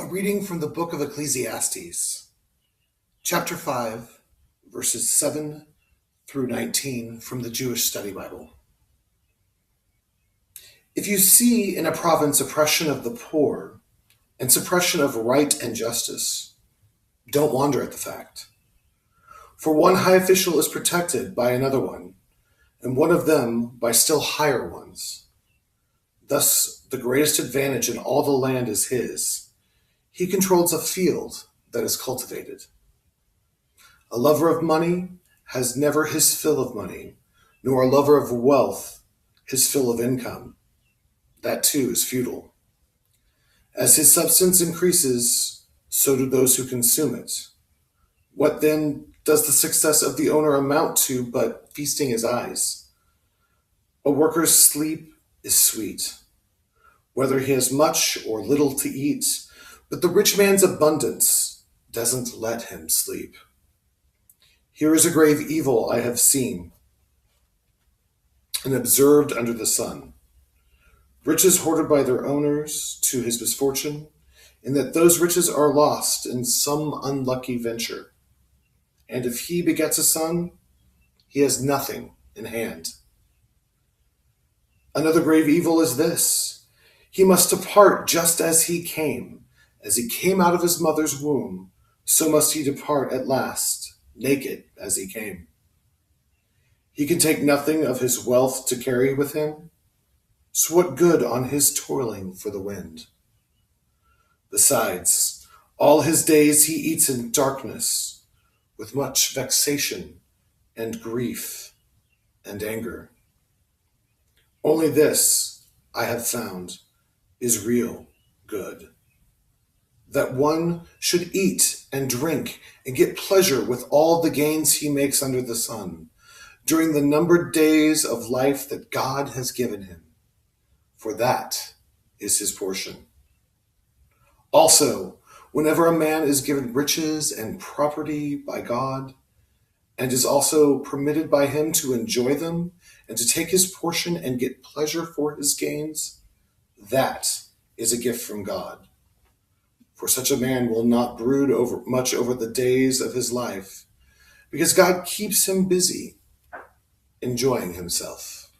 reading from the book of Ecclesiastes, chapter 5, verses 7 through 19 from the Jewish Study Bible. If you see in a province oppression of the poor and suppression of right and justice, don't wonder at the fact. For one high official is protected by another one, and one of them by still higher ones. Thus, the greatest advantage in all the land is his. He controls a field that is cultivated. A lover of money has never his fill of money, nor a lover of wealth his fill of income. That too is futile. As his substance increases, so do those who consume it. What then does the success of the owner amount to but feasting his eyes? A worker's sleep is sweet, whether he has much or little to eat, but the rich man's abundance doesn't let him sleep. Here is a grave evil I have seen and observed under the sun. Riches hoarded by their owners to his misfortune, in that those riches are lost in some unlucky venture. And if he begets a son, he has nothing in hand. Another grave evil is this: he must depart just as he came. As he came out of his mother's womb, so must he depart at last, naked as he came. He can take nothing of his wealth to carry with him, so what good on his toiling for the wind? Besides, all his days he eats in darkness, with much vexation and grief and anger. Only this, I have found, is real good: that one should eat and drink and get pleasure with all the gains he makes under the sun, during the numbered days of life that God has given him, for that is his portion. Also, whenever a man is given riches and property by God, and is also permitted by him to enjoy them and to take his portion and get pleasure for his gains, that is a gift from God. For such a man will not brood much over the days of his life, because God keeps him busy enjoying himself.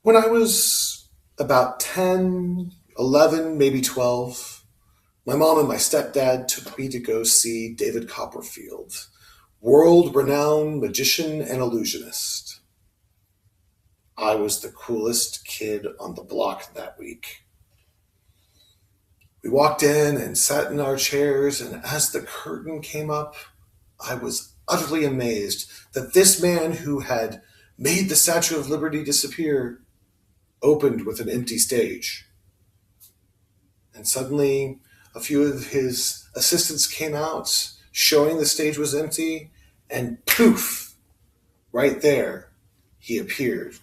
When I was about 10, 11, maybe 12, my mom and my stepdad took me to go see David Copperfield, world-renowned magician and illusionist. I was the coolest kid on the block that week. We walked in and sat in our chairs, and as the curtain came up, I was utterly amazed that this man who had made the Statue of Liberty disappear opened with an empty stage. And suddenly, a few of his assistants came out, showing the stage was empty, and poof, right there, he appeared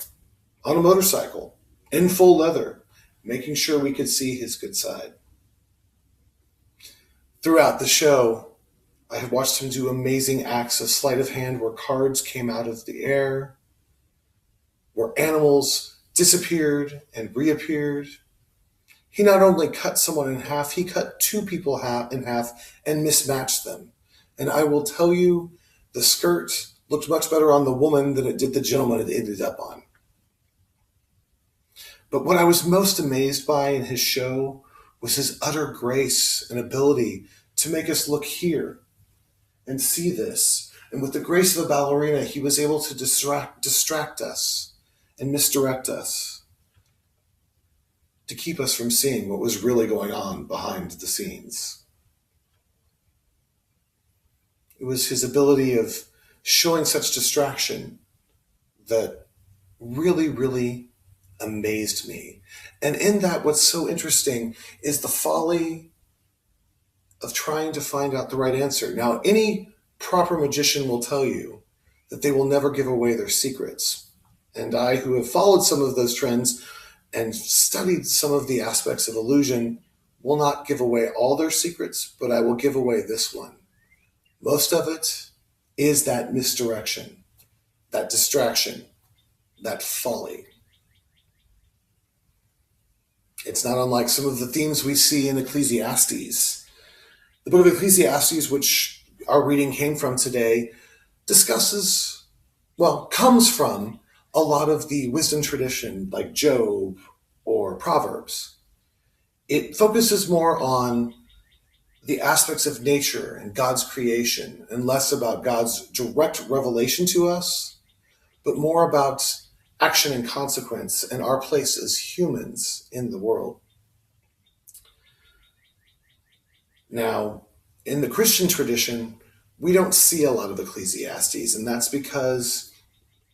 on a motorcycle, in full leather, making sure we could see his good side. Throughout the show, I had watched him do amazing acts of sleight of hand where cards came out of the air, where animals disappeared and reappeared. He not only cut someone in half, he cut two people in half and mismatched them. And I will tell you, the skirt looked much better on the woman than it did the gentleman it ended up on. But what I was most amazed by in his show was his utter grace and ability to make us look here and see this. And with the grace of a ballerina, he was able to distract us and misdirect us to keep us from seeing what was really going on behind the scenes. It was his ability of showing such distraction that really, really amazed me. And in that, what's so interesting is the folly of trying to find out the right answer. Now, any proper magician will tell you that they will never give away their secrets. And I, who have followed some of those trends and studied some of the aspects of illusion, will not give away all their secrets, but I will give away this one. Most of it is that misdirection, that distraction, that folly. It's not unlike some of the themes we see in Ecclesiastes. The book of Ecclesiastes, which our reading came from today, comes from a lot of the wisdom tradition like Job or Proverbs. It focuses more on the aspects of nature and God's creation and less about God's direct revelation to us, but more about action and consequence and our place as humans in the world. Now, in the Christian tradition, we don't see a lot of Ecclesiastes, and that's because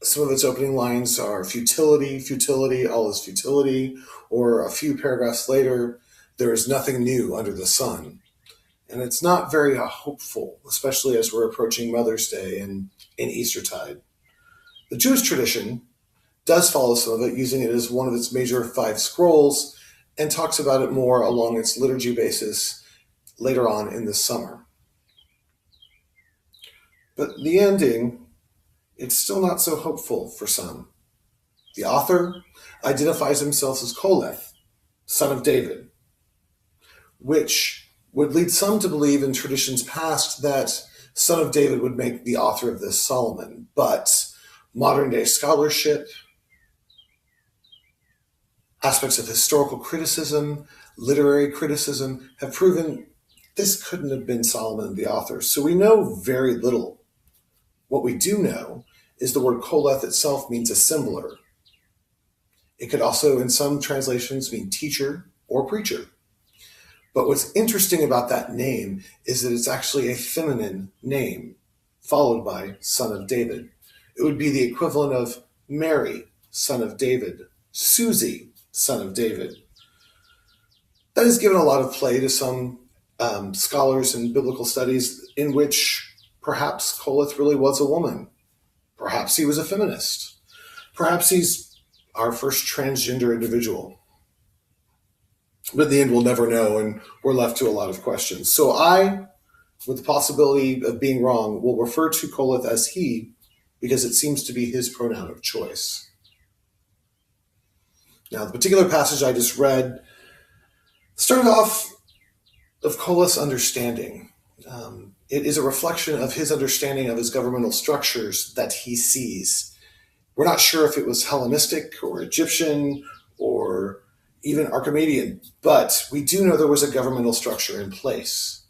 some of its opening lines are futility, futility, all is futility, or a few paragraphs later, there is nothing new under the sun. And it's not very hopeful, especially as we're approaching Mother's Day and in Eastertide. The Jewish tradition does follow some of it, using it as one of its major 5 scrolls, and talks about it more along its liturgy basis later on in the summer. But the ending, it's still not so hopeful for some. The author identifies himself as Koleth, son of David, which would lead some to believe in traditions past that son of David would make the author of this Solomon. But modern day scholarship, aspects of historical criticism, literary criticism have proven this couldn't have been Solomon the author. So we know very little. What we do know is the word Koleth itself means assembler. It could also, in some translations, mean teacher or preacher. But what's interesting about that name is that it's actually a feminine name, followed by son of David. It would be the equivalent of Mary, son of David, Susie, son of David. That has given a lot of play to some scholars in biblical studies in which perhaps Koleth really was a woman. Perhaps he was a feminist. Perhaps he's our first transgender individual. But in the end, we'll never know, and we're left to a lot of questions. So I, with the possibility of being wrong, will refer to Koleth as he, because it seems to be his pronoun of choice. Now, the particular passage I just read started off of Koleth's understanding. It is a reflection of his understanding of his governmental structures that he sees. We're not sure if it was Hellenistic or Egyptian or even Archimedean, but we do know there was a governmental structure in place,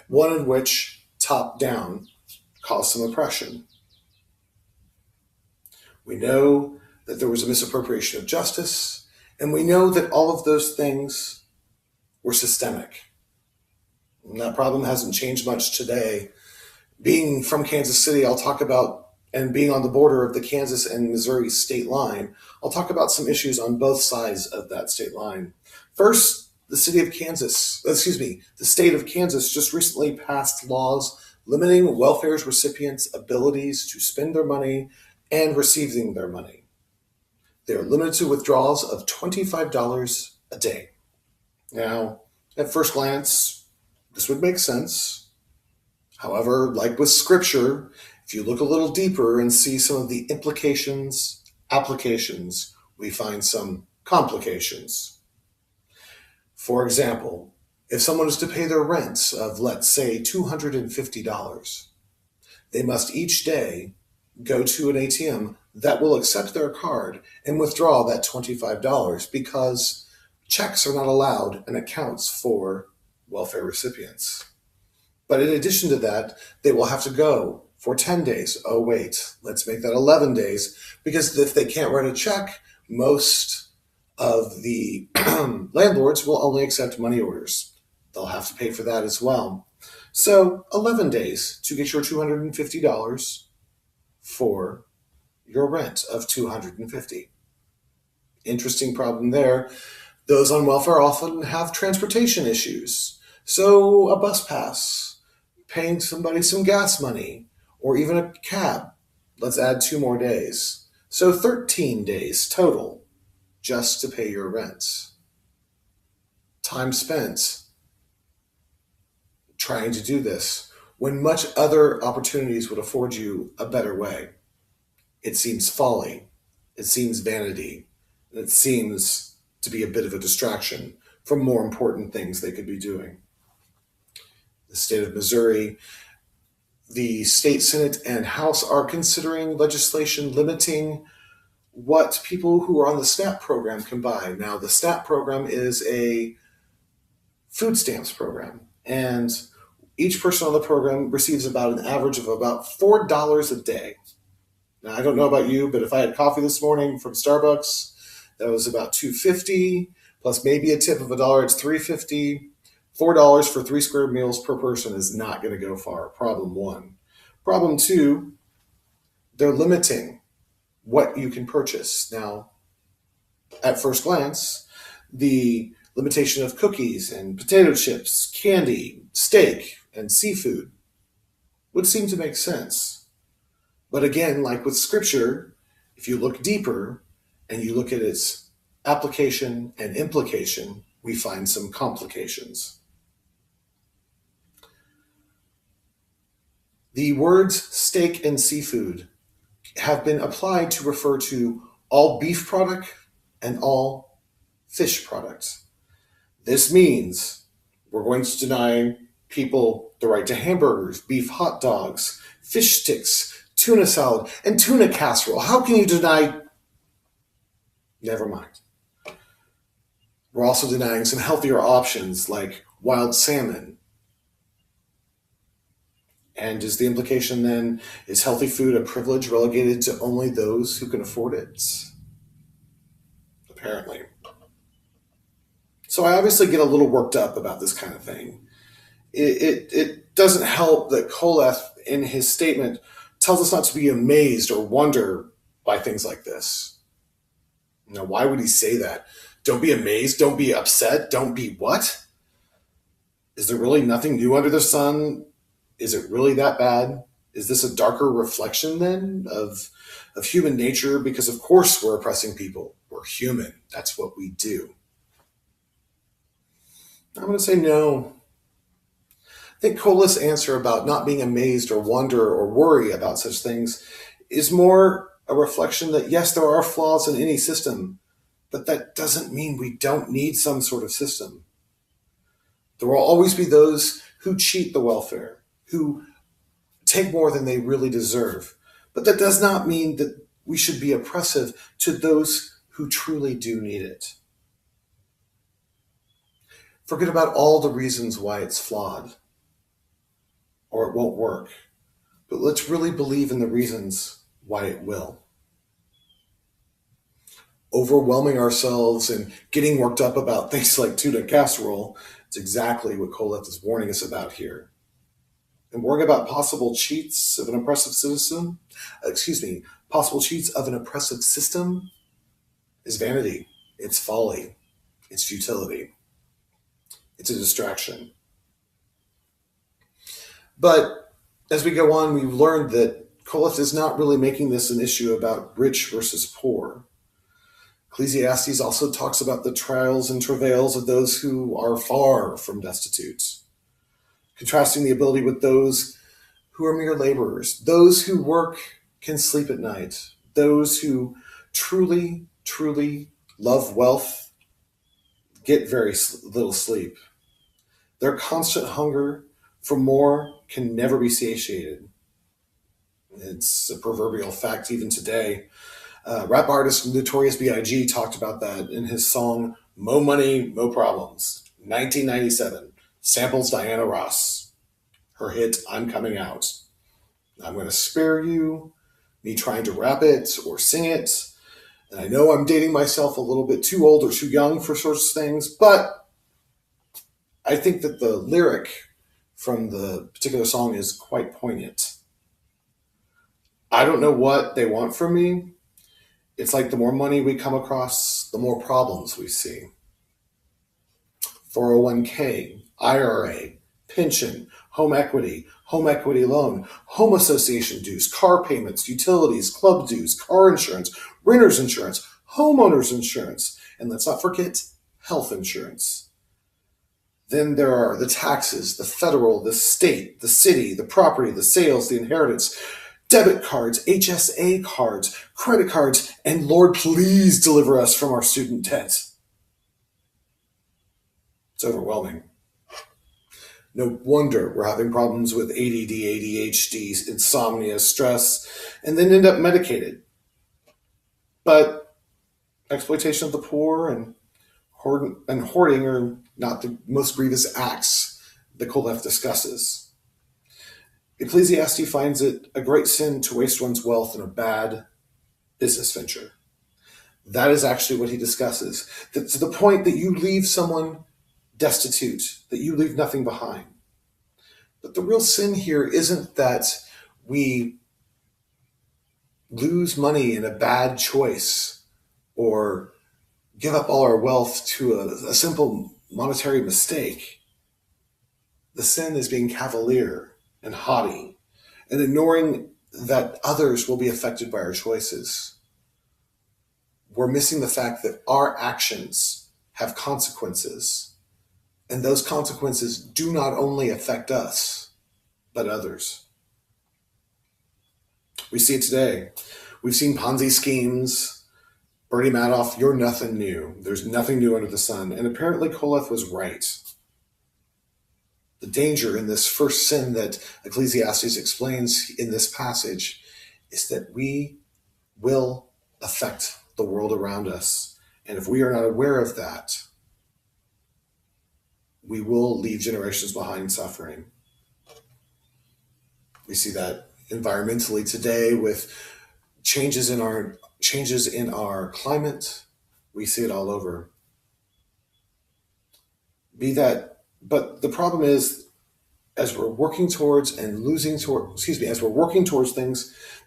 one in which top-down caused some oppression. We know that there was a misappropriation of justice, and we know that all of those things were systemic. And that problem hasn't changed much today. Being from Kansas City, I'll talk about, and being on the border of the Kansas and Missouri state line, I'll talk about some issues on both sides of that state line. First, the state of Kansas just recently passed laws limiting welfare recipients' abilities to spend their money and receiving their money. They're limited to withdrawals of $25 a day. Now, at first glance, this would make sense. However, like with scripture, if you look a little deeper and see some of the implications, applications, we find some complications. For example, if someone is to pay their rent of, let's say, $250, they must each day go to an ATM that will accept their card and withdraw that $25 because checks are not allowed in accounts for welfare recipients. But in addition to that, they will have to go for 10 days. Oh, wait, let's make that 11 days, because if they can't write a check, most of the landlords will only accept money orders. They'll have to pay for that as well. So 11 days to get your $250 for your rent of $250. Interesting problem there. Those on welfare often have transportation issues. So a bus pass, paying somebody some gas money, or even a cab. Let's add 2 more days. So 13 days total just to pay your rent. Time spent trying to do this when much other opportunities would afford you a better way. it seems folly, it seems vanity, and it seems to be a bit of a distraction from more important things they could be doing. The state of Missouri, the state Senate and House are considering legislation limiting what people who are on the SNAP program can buy. Now, the SNAP program is a food stamps program, and each person on the program receives about an average of about $4 a day. Now, I don't know about you, but if I had coffee this morning from Starbucks, that was about $2.50 plus maybe a tip of $1. It's $3.50. $4 for 3 square meals per person is not going to go far. Problem one. Problem two, they're limiting what you can purchase. Now, at first glance, the limitation of cookies and potato chips, candy, steak, and seafood would seem to make sense. But again, like with scripture, if you look deeper and you look at its application and implication, we find some complications. The words steak and seafood have been applied to refer to all beef product and all fish products. This means we're going to deny people the right to hamburgers, beef hot dogs, fish sticks, tuna salad, and tuna casserole. How can you deny? Never mind. We're also denying some healthier options like wild salmon. And is the implication then, is healthy food a privilege relegated to only those who can afford it? Apparently. So I obviously get a little worked up about this kind of thing. It doesn't help that Koleth, in his statement, tells us not to be amazed or wonder by things like this. Now, why would he say that? Don't be amazed, don't be upset, don't be what? Is there really nothing new under the sun? Is it really that bad? Is this a darker reflection then of human nature? Because of course we're oppressing people. We're human. That's what we do. I'm going to say no. I think Koleth's answer about not being amazed or wonder or worry about such things is more a reflection that yes, there are flaws in any system, but that doesn't mean we don't need some sort of system. There will always be those who cheat the welfare, who take more than they really deserve. But that does not mean that we should be oppressive to those who truly do need it. Forget about all the reasons why it's flawed or it won't work. But let's really believe in the reasons why it will. Overwhelming ourselves and getting worked up about things like tuna casserole is exactly what Koleth is warning us about here. And worrying about possible cheats of an oppressive system, possible cheats of an oppressive system is vanity. It's folly. It's futility. It's a distraction. But as we go on, we've learned that Koleth is not really making this an issue about rich versus poor. Ecclesiastes also talks about the trials and travails of those who are far from destitute, contrasting the ability with those who are mere laborers. Those who work can sleep at night. Those who truly, truly love wealth get very little sleep. Their constant hunger for more can never be satiated. It's a proverbial fact even today. Rap artist Notorious B.I.G. talked about that in his song Mo Money, Mo Problems, 1997. Samples Diana Ross. Her hit, I'm Coming Out. I'm going to spare you me trying to rap it or sing it. And I know I'm dating myself a little bit too old or too young for such things, but I think that the lyric from the particular song is quite poignant. I don't know what they want from me. It's like the more money we come across, the more problems we see. 401k, IRA, pension, home equity loan, home association dues, car payments, utilities, club dues, car insurance, renter's insurance, homeowner's insurance, and let's not forget health insurance. Then there are the taxes, the federal, the state, the city, the property, the sales, the inheritance, debit cards, HSA cards, credit cards, and Lord, please deliver us from our student debt. It's overwhelming. No wonder we're having problems with ADD, ADHD, insomnia, stress, and then end up medicated. But exploitation of the poor and hoarding are not the most grievous acts that Kolev discusses. Ecclesiastes finds it a great sin to waste one's wealth in a bad business venture. That is actually what he discusses, to the point that you leave someone destitute, that you leave nothing behind. But the real sin here isn't that we lose money in a bad choice or give up all our wealth to a simple monetary mistake. The sin is being cavalier and haughty and ignoring that others will be affected by our choices. We're missing the fact that our actions have consequences, and those consequences do not only affect us, but others. We see it today. We've seen Ponzi schemes. Bernie Madoff, you're nothing new. There's nothing new under the sun. And apparently Kolev was right. The danger in this first sin that Ecclesiastes explains in this passage is that we will affect the world around us. And if we are not aware of that, we will leave generations behind suffering. We see that environmentally today with changes in our climate. We see it all over. But the problem is, as we're working towards things,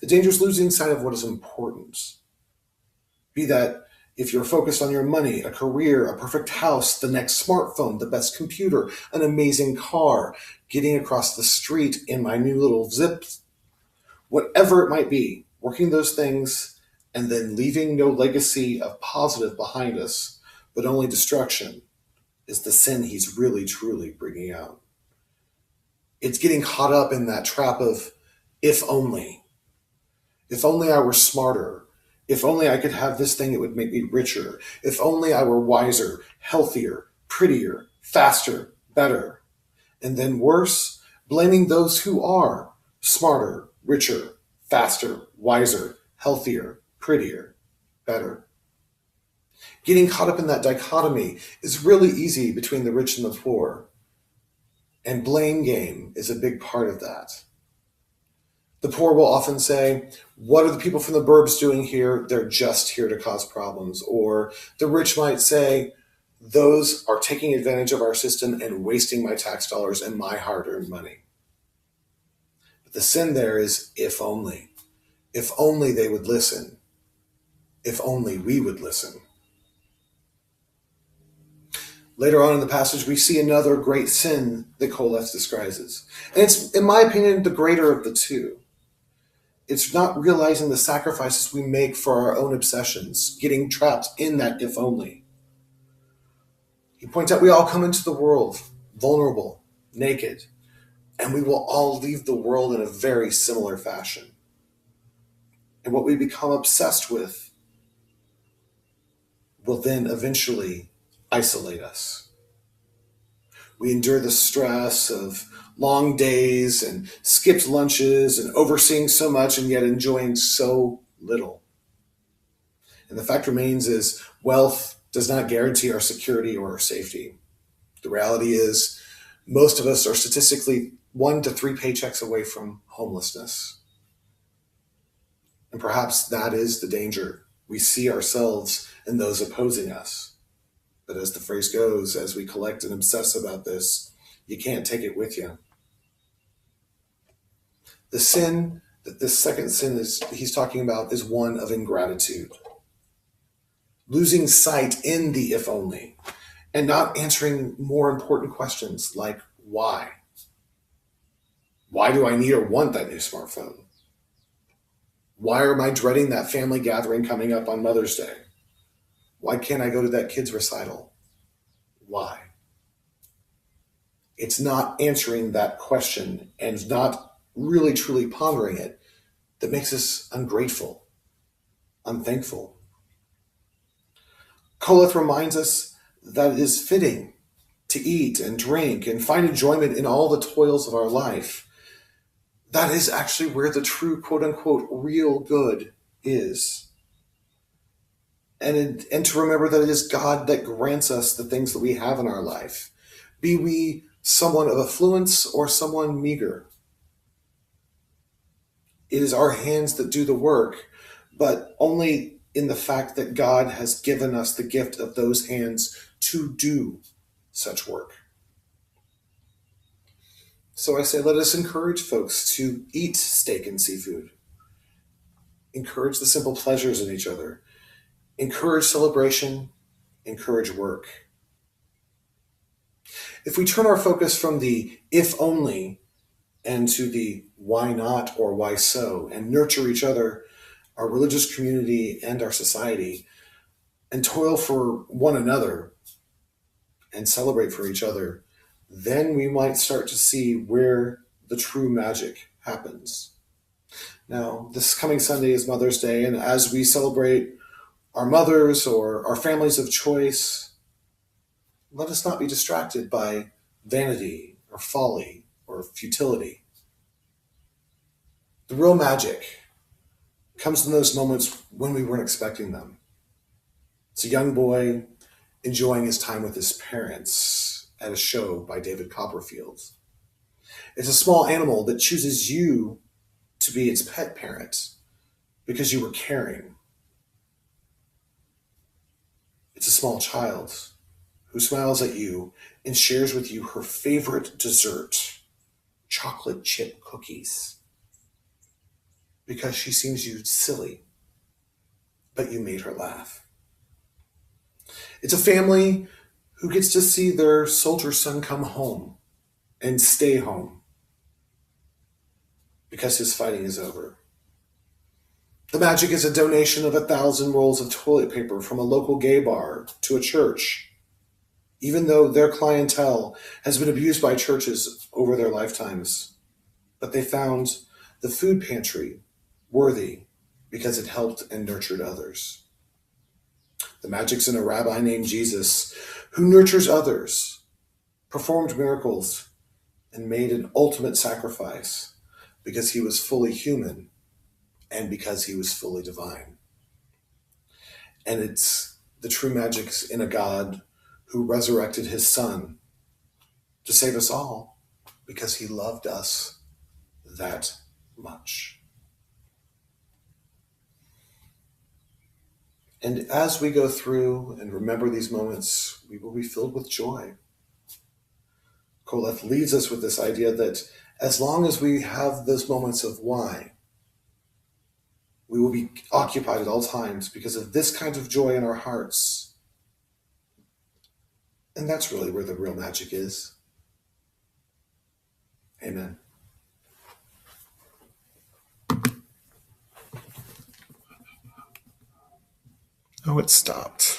the danger is losing sight of what is important. Be that if you're focused on your money, a career, a perfect house, the next smartphone, the best computer, an amazing car, getting across the street in my new little Zip, whatever it might be, working those things and then leaving no legacy of positive behind us, but only destruction, is the sin he's really, truly bringing out. It's getting caught up in that trap of, if only. If only I were smarter. If only I could have this thing, it would make me richer. If only I were wiser, healthier, prettier, faster, better. And then worse, blaming those who are smarter, richer, faster, wiser, healthier, prettier, better. Getting caught up in that dichotomy is really easy between the rich and the poor. And blame game is a big part of that. The poor will often say, what are the people from the burbs doing here? They're just here to cause problems. Or the rich might say, those are taking advantage of our system and wasting my tax dollars and my hard-earned money. But the sin there is, if only. If only they would listen. If only we would listen. Later on in the passage, we see another great sin that Kolev describes. And it's, in my opinion, the greater of the two. It's not realizing the sacrifices we make for our own obsessions, getting trapped in that if only. He points out we all come into the world vulnerable, naked, and we will all leave the world in a very similar fashion. And what we become obsessed with will then eventually isolate us. We endure the stress of long days and skipped lunches and overseeing so much and yet enjoying so little. And the fact remains is wealth does not guarantee our security or our safety. The reality is most of us are statistically 1 to 3 paychecks away from homelessness. And perhaps that is the danger. We see ourselves and those opposing us. But as the phrase goes, as we collect and obsess about this, you can't take it with you. The sin that this second sin he's talking about is one of ingratitude. Losing sight in the if only, and not answering more important questions like why? Why do I need or want that new smartphone? Why am I dreading that family gathering coming up on Mother's Day? Why can't I go to that kid's recital? Why? It's not answering that question and not really truly pondering it that makes us ungrateful, unthankful. Koleth reminds us that it is fitting to eat and drink and find enjoyment in all the toils of our life. That is actually where the true quote unquote real good is. And to remember that it is God that grants us the things that we have in our life, be we someone of affluence or someone meager. It is our hands that do the work, but only in the fact that God has given us the gift of those hands to do such work. So I say, let us encourage folks to eat steak and seafood. Encourage the simple pleasures in each other. Encourage celebration. Encourage work. If we turn our focus from the if only and to the why not or why so, and nurture each other, our religious community, and our society, and toil for one another and celebrate for each other, then we might start to see where the true magic happens. Now, this coming Sunday is Mother's Day, and as we celebrate our mothers or our families of choice, let us not be distracted by vanity or folly or futility. The real magic comes in those moments when we weren't expecting them. It's a young boy enjoying his time with his parents at a show by David Copperfield. It's a small animal that chooses you to be its pet parent because you were caring. It's a small child who smiles at you and shares with you her favorite dessert, chocolate chip cookies, because she seems you silly, but you made her laugh. It's a family who gets to see their soldier son come home and stay home because his fighting is over. The magic is a donation of 1,000 rolls of toilet paper from a local gay bar to a church, even though their clientele has been abused by churches over their lifetimes. But they found the food pantry worthy because it helped and nurtured others. The magic's in a rabbi named Jesus who nurtures others, performed miracles, and made an ultimate sacrifice because he was fully human and because he was fully divine. And it's the true magic's in a God who resurrected his son to save us all because he loved us that much. And as we go through and remember these moments, we will be filled with joy. Koleth leaves us with this idea that as long as we have those moments of why, we will be occupied at all times because of this kind of joy in our hearts. And that's really where the real magic is. Amen. Oh, it stopped.